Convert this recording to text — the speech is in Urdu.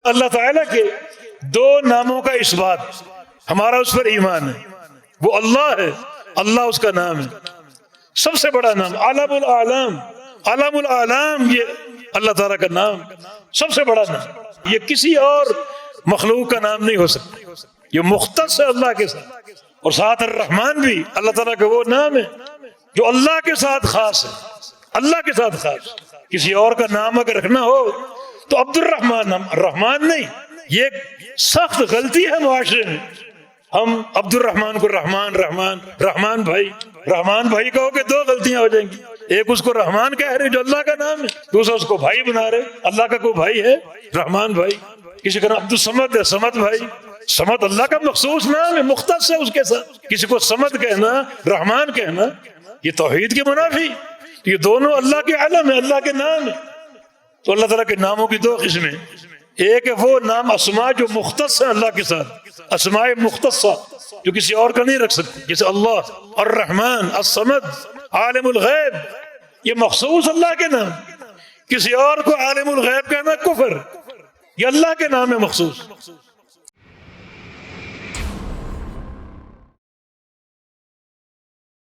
اللہ تعالیٰ کے دو ناموں کا اثبات، ہمارا اس پر ایمان ہے، وہ اللہ ہے، اللہ اس کا نام ہے، سب سے بڑا نام، عالم العالم، عالم العالم، یہ اللہ تعالیٰ کا نام، سب سے بڑا نام، یہ کسی اور مخلوق کا نام نہیں ہو سکتا، یہ مختص ہے اللہ کے ساتھ۔ اور ساتھ الرحمن بھی اللہ تعالیٰ کا وہ نام ہے جو اللہ کے ساتھ خاص ہے، اللہ کے ساتھ خاص۔ کسی اور کا نام اگر رکھنا ہو تو عبد الرحمن، نام الرحمن نہیں، یہ ایک سخت غلطی ہے معاشرے میں، ہم عبد الرحمن کو رحمان رحمان رحمان بھائی کہو کہ دو غلطیاں ہو جائیں گی، ایک اس کو رحمان کہہ رہے جو اللہ کا نام ہے، دوسرا اس کو بھائی بنا رہے، اللہ کا کوئی بھائی ہے رحمان بھائی؟ کسی کا نام عبد الصمد ہے، صمد بھائی، صمد اللہ کا مخصوص نام ہے، مختص ہے اس کے ساتھ، کسی کو صمد کہنا، رحمان کہنا، یہ توحید کے منافی، یہ دونوں اللہ کے علم ہے، اللہ کے نام ہے۔ تو اللہ تعالیٰ کے ناموں کی دو قسمیں، ایک ہے وہ نام اسماء جو مختص ہیں اللہ کے ساتھ، اسماء مختصہ جو کسی اور کا نہیں رکھ سکتے، جیسے اللہ، الرحمن، الصمد، عالم الغیب، یہ مخصوص اللہ کے نام، کسی اور کو عالم الغیب کہنا کفر، یہ اللہ کے نام ہے مخصوص۔